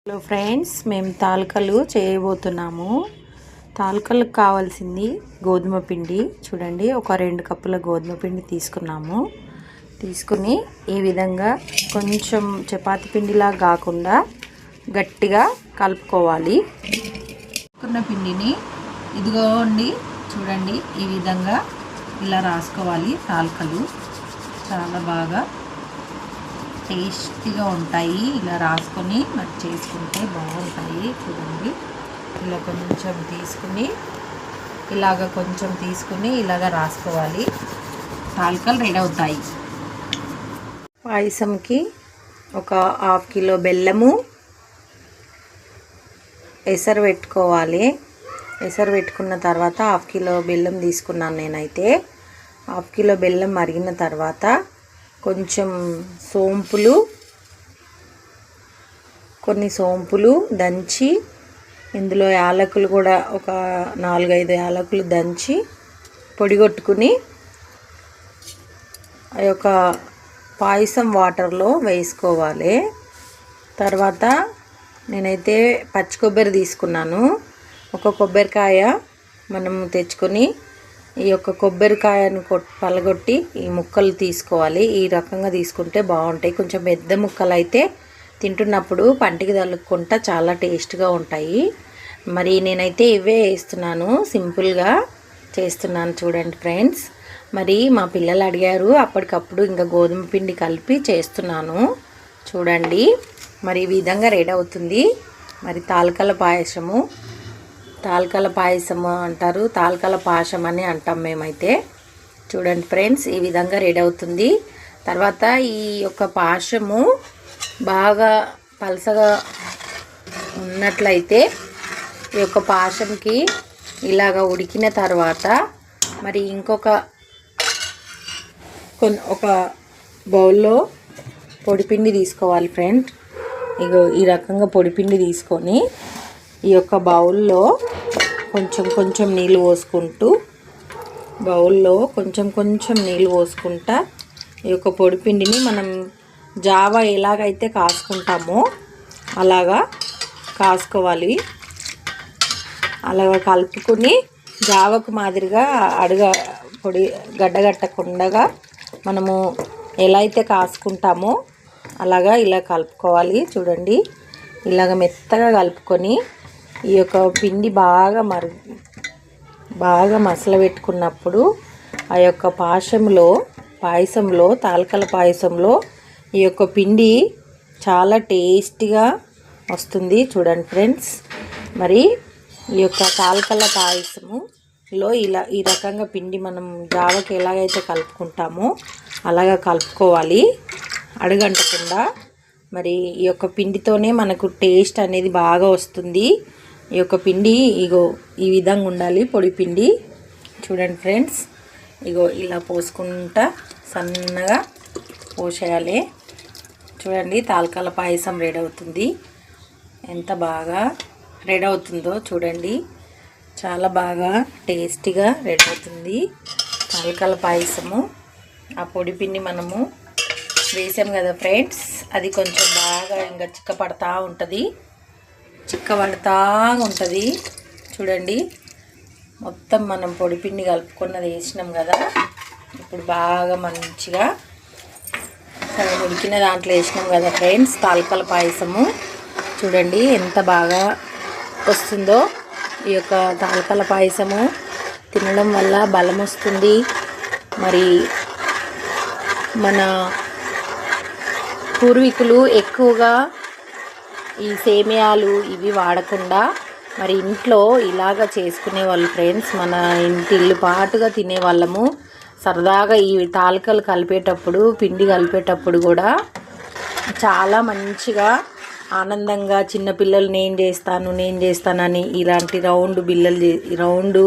Hello friends, మేము తాలికలు చేయబోతున్నాము. తాలికలకు కావాల్సింది గోధుమ పిండి. చూడండి, ఒక 2 కప్పుల గోధుమ పిండి తీసుకుని ఈ విధంగా కొంచెం చపాతీ పిండిలా కాకుండా గట్టిగా కలుపుకోవాలి. కలుపుకున్న పిండిని ఇదిగోండి, చూడండి, ఈ విధంగా ఇలా రాసుకోవాలి. తాలికలు చాలా బాగా టేస్టీగా ఉంటాయి. ఇలా రాసుకొని మరి చేసుకుంటే బాగుంటాయి. చూడండి, ఇలా కొంచెం తీసుకుని ఇలాగ రాసుకోవాలి. తాలికలు రెడీ అవుతాయి. పాయసంకి ఒక 1/2 కిలో బెల్లము, ఎసరు పెట్టుకోవాలి. ఎసరు పెట్టుకున్న తర్వాత 1/2 కిలో బెల్లం తీసుకున్నాను నేనైతే. 1/2 కిలో బెల్లం మరిగిన తర్వాత కొంచెం కొన్ని సోంపులు దంచి, ఇందులో యాలకులు కూడా ఒక 4-5 యాలకులు దంచి పొడిగొట్టుకుని ఆ యొక్క పాయసం వాటర్లో వేసుకోవాలి. తర్వాత నేనైతే పచ్చి కొబ్బరి తీసుకున్నాను. ఒక కొబ్బరికాయ మనం తెచ్చుకొని ఈ యొక్క కొబ్బరికాయను పలగొట్టి ఈ ముక్కలు తీసుకోవాలి. ఈ రకంగా తీసుకుంటే బాగుంటాయి. కొంచెం పెద్ద ముక్కలు అయితే తింటున్నప్పుడు పంటికి తగులుకుంటా చాలా టేస్ట్గా ఉంటాయి. మరి నేనైతే ఇవే వేస్తున్నాను, సింపుల్గా చేస్తున్నాను. చూడండి ఫ్రెండ్స్, మరి మా పిల్లలు అడిగారు, అప్పటికప్పుడు ఇంకా గోధుమ పిండి కలిపి చేస్తున్నాను. చూడండి, మరి ఈ విధంగా రెడీ అవుతుంది. మరి తాలికల పాయసము అంటారు, తాలికల పాశం అని అంటాం మేమైతే. చూడండి ఫ్రెండ్స్, ఈ విధంగా రెడీ అవుతుంది. తర్వాత ఈ యొక్క పాశము బాగా పలసగా ఉన్నట్లయితే ఈ యొక్క పాశంకి ఇలాగ ఉడికిన తర్వాత మరి ఒక బౌల్లో పొడిపిండి తీసుకోవాలి ఫ్రెండ్. ఇగో ఈ రకంగా పొడిపిండి తీసుకొని ఈ యొక్క బౌల్లో కొంచెం నీళ్ళు పోసుకుంటూ ఈ యొక్క పొడిపిండిని మనం జావా ఎలాగైతే కాసుకుంటామో అలాగా కాసుకోవాలి. అలాగా కలుపుకుని జావకు మాదిరిగా పొడి గడ్డగట్టకుండా మనము ఎలా అయితే కాసుకుంటామో అలాగా ఇలా కలుపుకోవాలి. చూడండి, ఇలాగ మెత్తగా కలుపుకొని ఈ యొక్క పిండి బాగా మసలబెట్టుకున్నప్పుడు ఆ యొక్క పాయసంలో తాలికల పాయసంలో ఈ యొక్క పిండి చాలా టేస్టీగా వస్తుంది. చూడండి ఫ్రెండ్స్, మరి ఈ యొక్క తాలికల పాయసములో ఈ రకంగా పిండి మనం జావకి ఎలాగైతే కలుపుకుంటామో అలాగా కలుపుకోవాలి, అడుగంటకుండా. మరి ఈ యొక్క పిండితోనే మనకు టేస్ట్ అనేది బాగా వస్తుంది. ఈ యొక్క పిండి ఇగో ఈ విధంగా ఉండాలి, పొడి పిండి. చూడండి ఫ్రెండ్స్, ఇగో ఇలా పోసుకుంటా సన్నగా పోసేయాలి. చూడండి, తాలికల పాయసం రెడీ అవుతుంది. ఎంత బాగా రెడీ అవుతుందో చూడండి, చాలా బాగా టేస్టీగా రెడీ అవుతుంది తాలికల పాయసము. ఆ పొడి పిండి మనము వేసాం కదా ఫ్రెండ్స్, అది కొంచెం బాగా ఇంకా చిక్కపడతా ఉంటుంది. చూడండి, మొత్తం మనం పొడిపిండి కలుపుకున్నది వేసినాం కదా. ఇప్పుడు బాగా మంచిగా ఉడికిన దాంట్లో వేసినాం కదా ఫ్రెండ్స్ తాలికల పాయసము. చూడండి ఎంత బాగా వస్తుందో. ఈ యొక్క తాలికల పాయసము తినడం వల్ల బలం వస్తుంది. మరి మన పూర్వీకులు ఎక్కువగా ఈ సేమియాలు ఇవి వాడకుండా మరి ఇంట్లో ఇలాగా చేసుకునేవాళ్ళు ఫ్రెండ్స్. మన ఇల్లు పాటుగా తినేవాళ్ళము. సరదాగా ఈ తాలికలు పిండి కలిపేటప్పుడు కూడా చాలా మంచిగా ఆనందంగా చిన్నపిల్లలు నేను చేస్తానని ఇలాంటి రౌండ్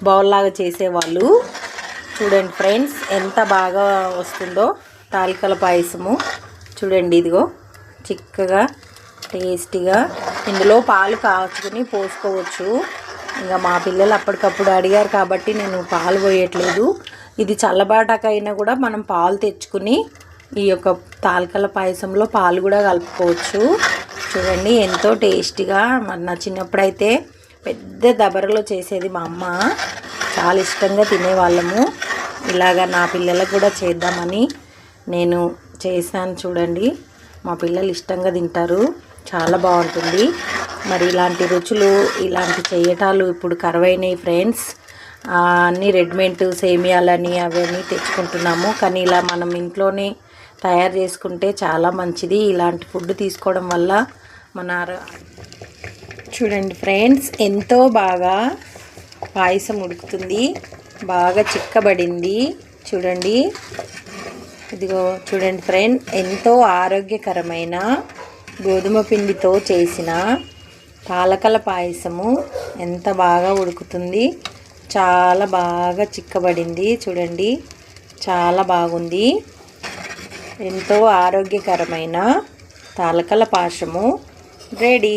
బౌల్ లాగా చేసేవాళ్ళు. చూడండి ఫ్రెండ్స్, ఎంత బాగా వస్తుందో తాలికల పాయసము. చూడండి, ఇదిగో చిక్కగా టేస్టీగా. ఇందులో పాలు కాచుకుని పోసుకోవచ్చు. ఇంకా మా పిల్లలు అప్పటికప్పుడు అడిగారు కాబట్టి నేను పాలు పోయట్లేదు. ఇది చల్లబాటకైనా కూడా మనం పాలు తెచ్చుకుని ఈ యొక్క తాలికల పాయసంలో పాలు కూడా కలుపుకోవచ్చు. చూడండి ఎంతో టేస్టీగా. మరి నా చిన్నప్పుడైతే పెద్ద దబరలో చేసేది మా అమ్మ, చాలా ఇష్టంగా తినేవాళ్ళము. ఇలాగా నా పిల్లలకు కూడా చేద్దామని నేను చేశాను. చూడండి మా పిల్లలు ఇష్టంగా తింటారు, చాలా బాగుంటుంది. మరి ఇలాంటి రుచులు, ఇలాంటి చేయటాలు ఇప్పుడు కరువైనాయి ఫ్రెండ్స్. అన్నీ రెడీమేడ్ సేమియాలని అవన్నీ తెచ్చుకుంటున్నాము. కానీ ఇలా మనం ఇంట్లోనే తయారు చేసుకుంటే చాలా మంచిది. ఇలాంటి ఫుడ్ తీసుకోవడం వల్ల మన చూడండి ఫ్రెండ్స్, ఎంతో బాగా పాయసం ఉడుకుతుంది, బాగా చిక్కబడింది. చూడండి, ఇదిగో చూడండి ఫ్రెండ్, ఎంతో ఆరోగ్యకరమైన గోధుమ పిండితో చేసిన పాలకల పాయసము ఎంత బాగా ఉడుకుతుంది, చాలా బాగా చిక్కబడింది. చూడండి, చాలా బాగుంది. ఎంతో ఆరోగ్యకరమైన తాలకల పాయసము రెడీ.